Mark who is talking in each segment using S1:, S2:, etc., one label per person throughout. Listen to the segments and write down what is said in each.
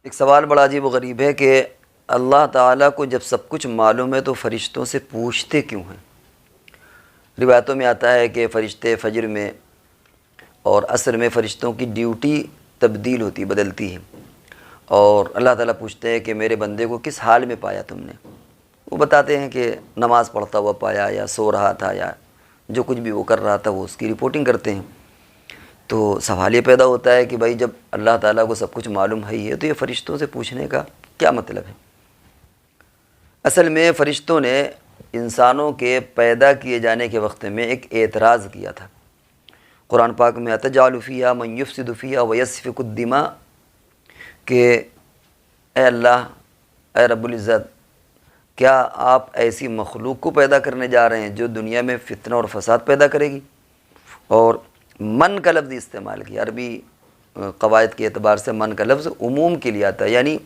S1: ایک سوال بڑا عجیب و غریب ہے کہ اللہ تعالیٰ کو جب سب کچھ معلوم ہے تو فرشتوں سے پوچھتے کیوں ہیں؟ روایتوں میں آتا ہے کہ فرشتے فجر میں اور عصر میں فرشتوں کی ڈیوٹی تبدیل ہوتی بدلتی ہے، اور اللہ تعالیٰ پوچھتے ہیں کہ میرے بندے کو کس حال میں پایا تم نے؟ وہ بتاتے ہیں کہ نماز پڑھتا ہوا پایا، یا سو رہا تھا، یا جو کچھ بھی وہ کر رہا تھا وہ اس کی رپورٹنگ کرتے ہیں۔ تو سوال یہ پیدا ہوتا ہے کہ بھائی جب اللہ تعالیٰ کو سب کچھ معلوم ہے تو یہ فرشتوں سے پوچھنے کا کیا مطلب ہے؟ اصل میں فرشتوں نے انسانوں کے پیدا کیے جانے کے وقت میں ایک اعتراض کیا تھا۔ قرآن پاک میں اتجعل فیہا من یفسد فیہا ویسفک الدماء، کہ اے اللہ، اے رب العزت، کیا آپ ایسی مخلوق کو پیدا کرنے جا رہے ہیں جو دنیا میں فتنہ اور فساد پیدا کرے گی؟ اور من کا لفظ استعمال کیا۔ عربی قواعد کے اعتبار سے من کا لفظ عموم کے لیے آتا ہے، یعنی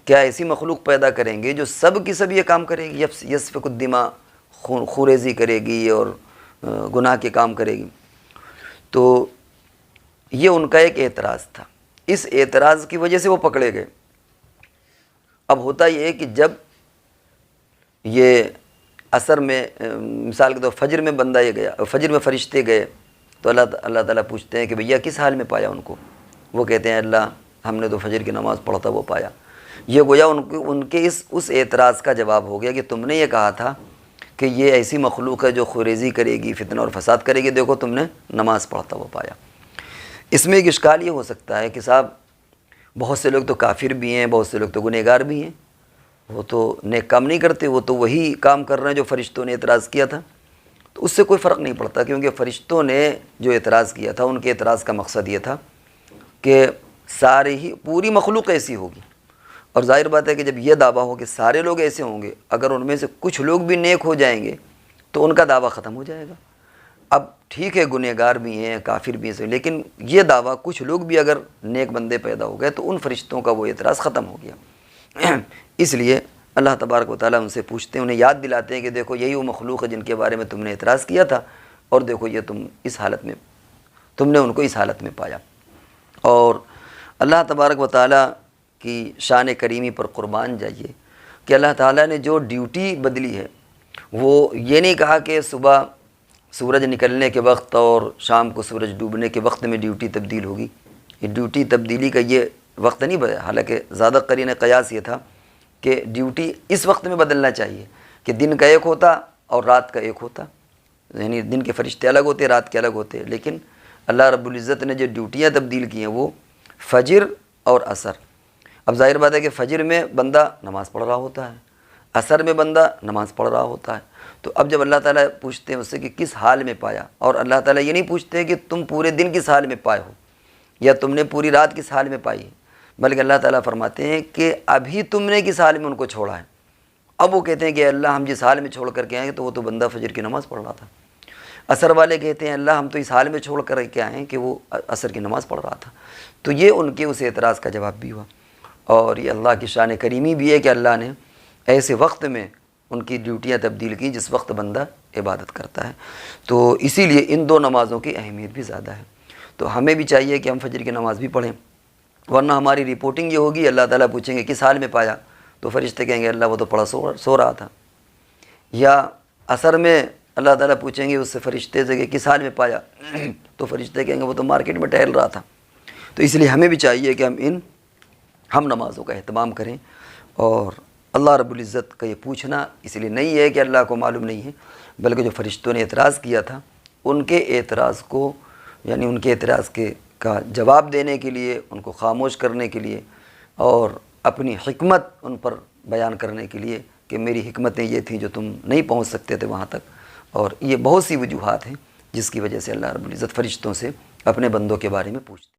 S1: کیا ایسی مخلوق پیدا کریں گے جو سب کی سب یہ کام کرے گی، یسفک الدماء، خوریزی کرے گی اور گناہ کے کام کرے گی؟ تو یہ ان کا ایک اعتراض تھا، اس اعتراض کی وجہ سے وہ پکڑے گئے۔ اب ہوتا یہ ہے کہ جب یہ عصر میں مثال کے طور فجر میں بندہ یہ گیا، فجر میں فرشتے گئے، تو اللہ تعالیٰ پوچھتے ہیں کہ بھیا کس حال میں پایا ان کو؟ وہ کہتے ہیں اللہ ہم نے تو فجر کی نماز پڑھا تھا وہ پایا۔ یہ گویا ان کے اس اعتراض کا جواب ہو گیا کہ تم نے یہ کہا تھا کہ یہ ایسی مخلوق ہے جو خوریزی کرے گی، فتنہ اور فساد کرے گی، دیکھو تم نے نماز پڑھتا وہ پایا۔ اس میں ایک اشکال یہ ہو سکتا ہے کہ صاحب بہت سے لوگ تو کافر بھی ہیں، بہت سے لوگ تو گنہگار بھی ہیں، وہ تو نیک کام نہیں کرتے، وہ تو وہی کام کر رہے ہیں جو فرشتوں نے اعتراض کیا تھا۔ تو اس سے کوئی فرق نہیں پڑتا، کیونکہ فرشتوں نے جو اعتراض کیا تھا ان کے اعتراض کا مقصد یہ تھا کہ پوری مخلوق ایسی ہوگی، اور ظاہر بات ہے کہ جب یہ دعویٰ ہو کہ سارے لوگ ایسے ہوں گے، اگر ان میں سے کچھ لوگ بھی نیک ہو جائیں گے تو ان کا دعویٰ ختم ہو جائے گا۔ اب ٹھیک ہے گنہگار بھی ہیں، کافر بھی ہیں، لیکن یہ دعویٰ کچھ لوگ بھی اگر نیک بندے پیدا ہو گئے تو ان فرشتوں کا وہ اعتراض ختم ہو گیا۔ اس لیے اللہ تبارک و تعالیٰ ان سے پوچھتے ہیں، انہیں یاد دلاتے ہیں کہ دیکھو یہی وہ مخلوق ہے جن کے بارے میں تم نے اعتراض کیا تھا، اور دیکھو یہ تم نے ان کو اس حالت میں پایا۔ اور اللہ تبارک و تعالیٰ کی شان کریمی پر قربان جائیے کہ اللہ تعالیٰ نے جو ڈیوٹی بدلی ہے وہ یہ نہیں کہا کہ صبح سورج نکلنے کے وقت اور شام کو سورج ڈوبنے کے وقت میں ڈیوٹی تبدیل ہوگی۔ یہ ڈیوٹی تبدیلی کا یہ وقت نہیں بدلا، حالانکہ زیادہ قرین قیاس یہ تھا کہ ڈیوٹی اس وقت میں بدلنا چاہیے کہ دن کا ایک ہوتا اور رات کا ایک ہوتا، یعنی دن کے فرشتے الگ ہوتے، رات کے الگ ہوتے، لیکن اللہ رب العزت نے جو ڈیوٹیاں تبدیل کی ہیں وہ فجر اور عصر۔ اب ظاہر بات ہے کہ فجر میں بندہ نماز پڑھ رہا ہوتا ہے، عصر میں بندہ نماز پڑھ رہا ہوتا ہے۔ تو اب جب اللہ تعالیٰ پوچھتے ہیں اس سے کہ کس حال میں پایا، اور اللہ تعالیٰ یہ نہیں پوچھتے کہ تم پورے دن کس حال میں پائے ہو یا تم نے پوری رات کس حال میں پائی ہے، بلکہ اللہ تعالیٰ فرماتے ہیں کہ ابھی تم نے کس حال میں ان کو چھوڑا ہے۔ اب وہ کہتے ہیں کہ اللہ ہم جس حال میں چھوڑ کر کے آئیں تو وہ تو بندہ فجر کی نماز پڑھ رہا تھا۔ عصر والے کہتے ہیں اللہ ہم تو اس حال میں چھوڑ کر کے آئیں کہ وہ عصر کی نماز پڑھ رہا تھا۔ تو یہ ان کے اس اعتراض کا جواب بھی ہوا، اور یہ اللہ کی شان کریمی بھی ہے کہ اللہ نے ایسے وقت میں ان کی ڈیوٹیاں تبدیل کی جس وقت بندہ عبادت کرتا ہے۔ تو اسی لیے ان دو نمازوں کی اہمیت بھی زیادہ ہے۔ تو ہمیں بھی چاہیے کہ ہم فجر کی نماز بھی پڑھیں، ورنہ ہماری رپورٹنگ یہ ہوگی اللہ تعالیٰ پوچھیں گے کس حال میں پایا، تو فرشتے کہیں گے اللہ وہ تو پڑا سو رہا تھا۔ یا عصر میں اللہ تعالیٰ پوچھیں گے اس سے فرشتے سے کہ کس حال میں پایا، تو فرشتے کہیں گے وہ تو مارکیٹ میں ٹہل رہا تھا۔ تو اس لیے ہمیں بھی چاہیے کہ ہم نمازوں کا اہتمام کریں، اور اللہ رب العزت کا یہ پوچھنا اس لیے نہیں ہے کہ اللہ کو معلوم نہیں ہے، بلکہ جو فرشتوں نے اعتراض کیا تھا ان کے اعتراض کو، یعنی ان کے اعتراض کا جواب دینے کے لیے، ان کو خاموش کرنے کے لیے، اور اپنی حکمت ان پر بیان کرنے کے لیے کہ میری حکمتیں یہ تھیں جو تم نہیں پہنچ سکتے تھے وہاں تک۔ اور یہ بہت سی وجوہات ہیں جس کی وجہ سے اللہ رب العزت فرشتوں سے اپنے بندوں کے بارے میں پوچھتے ہیں۔